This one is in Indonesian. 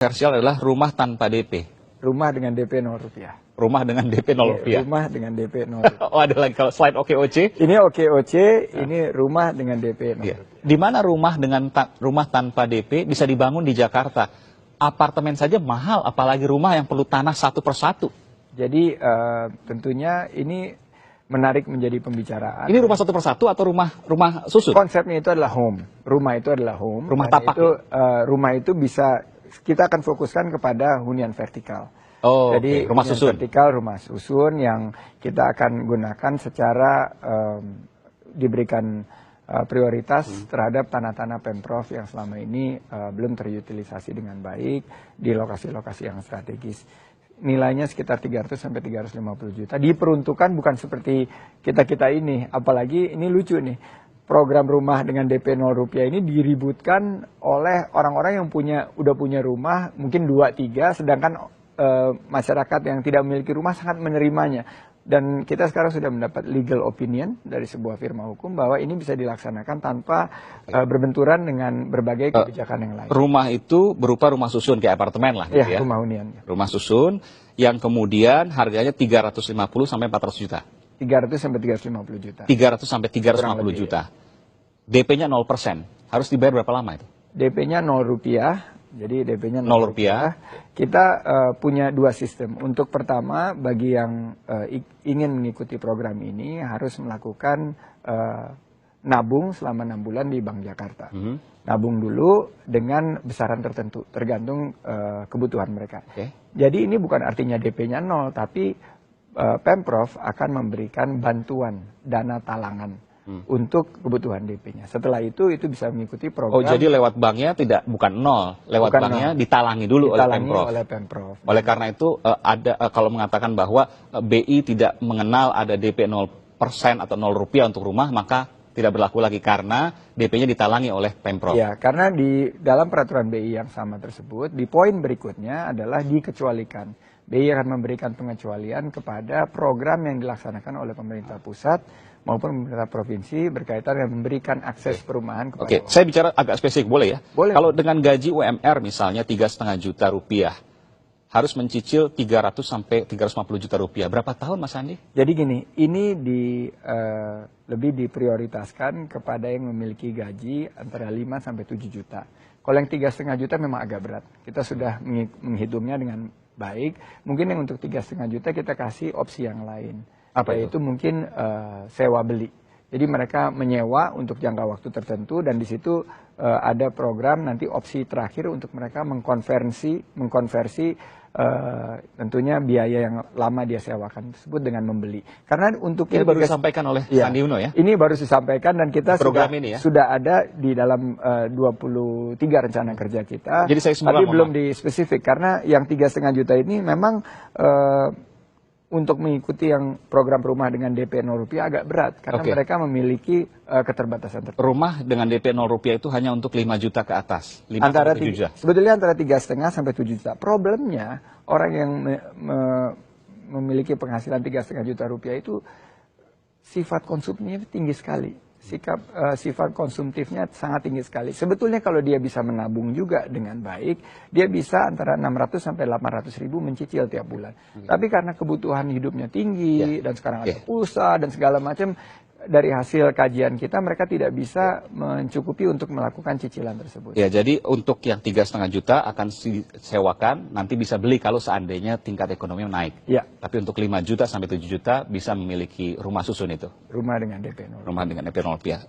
Kontroversial adalah rumah tanpa DP. Rumah dengan DP 0 rupiah. Rumah dengan DP 0 rupiah. Rumah dengan DP 0 rupiah. Oh, ada lagi kalau slide OKOC. Ini OKOC, ini rumah dengan DP 0 Ya. rupiah. Di mana rumah dengan rumah tanpa DP bisa dibangun di Jakarta? Apartemen saja mahal, apalagi rumah yang perlu tanah satu persatu. Jadi tentunya ini menarik menjadi pembicaraan. Ini rumah satu persatu atau rumah susun? Konsepnya itu adalah home. Rumah itu adalah home. Rumah Dan tapak. Itu, rumah itu bisa kita akan fokuskan kepada hunian vertikal. Oh, jadi rumah hunian susun. vertikal, rumah susun yang kita akan gunakan secara diberikan prioritas terhadap tanah-tanah Pemprov yang selama ini belum terutilisasi dengan baik di lokasi-lokasi yang strategis. Nilainya sekitar 300 sampai 350 juta. Diperuntukkan bukan seperti kita-kita ini, apalagi ini lucu nih. Program rumah dengan DP 0 rupiah ini diributkan oleh orang-orang yang udah punya rumah, mungkin 2-3, sedangkan masyarakat yang tidak memiliki rumah sangat menerimanya. Dan kita sekarang sudah mendapat legal opinion dari sebuah firma hukum bahwa ini bisa dilaksanakan tanpa berbenturan dengan berbagai kebijakan yang lain. Rumah itu berupa rumah susun kayak apartemen lah gitu ya. Rumah hunian. Rumah susun yang kemudian harganya 350 sampai 400 juta. 300 sampai 350 juta. 300 sampai 350 juta. DP-nya 0%. Harus dibayar berapa lama itu? DP-nya 0 rupiah. Jadi DP-nya 0 rupiah. Kita punya dua sistem. Untuk pertama, bagi yang ingin mengikuti program ini harus melakukan nabung selama 6 bulan di Bank Jakarta. Nabung dulu dengan besaran tertentu, tergantung kebutuhan mereka. Jadi ini bukan artinya DP-nya 0, tapi Pemprov akan memberikan bantuan dana talangan untuk kebutuhan DP-nya. Setelah itu bisa mengikuti program. Oh, jadi lewat banknya bukan 0, lewat bukan banknya 0. ditalangi dulu oleh Pemprov. Oleh karena itu ada kalau mengatakan bahwa BI tidak mengenal ada DP 0% atau 0 rupiah untuk rumah, maka tidak berlaku lagi karena DP-nya ditalangi oleh Pemprov. Ya, karena di dalam peraturan BI yang sama tersebut, di poin berikutnya adalah dikecualikan. BI akan memberikan pengecualian kepada program yang dilaksanakan oleh pemerintah pusat maupun pemerintah provinsi berkaitan dengan memberikan akses perumahan kepada Oke, saya bicara agak spesifik, boleh ya? Boleh. Kalau dengan gaji UMR misalnya 3,5 juta rupiah, harus mencicil 300 sampai 350 juta rupiah. Berapa tahun, Mas Andi? Jadi gini, ini lebih diprioritaskan kepada yang memiliki gaji antara 5 sampai 7 juta. Kalau yang 3,5 juta memang agak berat. Kita sudah menghitungnya dengan baik. Mungkin yang untuk 3,5 juta kita kasih opsi yang lain. Apa itu? Mungkin sewa beli. Jadi mereka menyewa untuk jangka waktu tertentu dan di situ ada program nanti opsi terakhir untuk mereka mengkonversi tentunya biaya yang lama dia sewakan tersebut dengan membeli. Karena untuk ini baru disampaikan oleh Sandi Uno ya? Ini baru disampaikan dan kita sudah ada di dalam 23 rencana kerja kita. Jadi saya tapi belum dispesifik karena yang 3,5 juta ini memang untuk mengikuti yang program rumah dengan DP 0 rupiah agak berat karena mereka memiliki keterbatasan tertentu. Rumah dengan DP 0 rupiah itu hanya untuk 5 juta ke atas, 5 antara 7 juta. Sebetulnya antara 3,5 sampai 7 juta. Problemnya orang yang memiliki penghasilan 3,5 juta rupiah itu sifat konsumtifnya tinggi sekali. Sifat konsumtifnya sangat tinggi sekali. Sebetulnya kalau dia bisa menabung juga dengan baik, dia bisa antara 600 sampai 800 ribu mencicil tiap bulan. Tapi karena kebutuhan hidupnya tinggi dan sekarang ada pulsa dan segala macam, dari hasil kajian kita mereka tidak bisa mencukupi untuk melakukan cicilan tersebut. Ya, jadi untuk yang 3,5 juta akan disewakan, nanti bisa beli kalau seandainya tingkat ekonomi naik. Ya. Tapi untuk 5 juta sampai 7 juta bisa memiliki rumah susun itu. Rumah dengan DP 0. Rumah dengan DP 0 rupiah.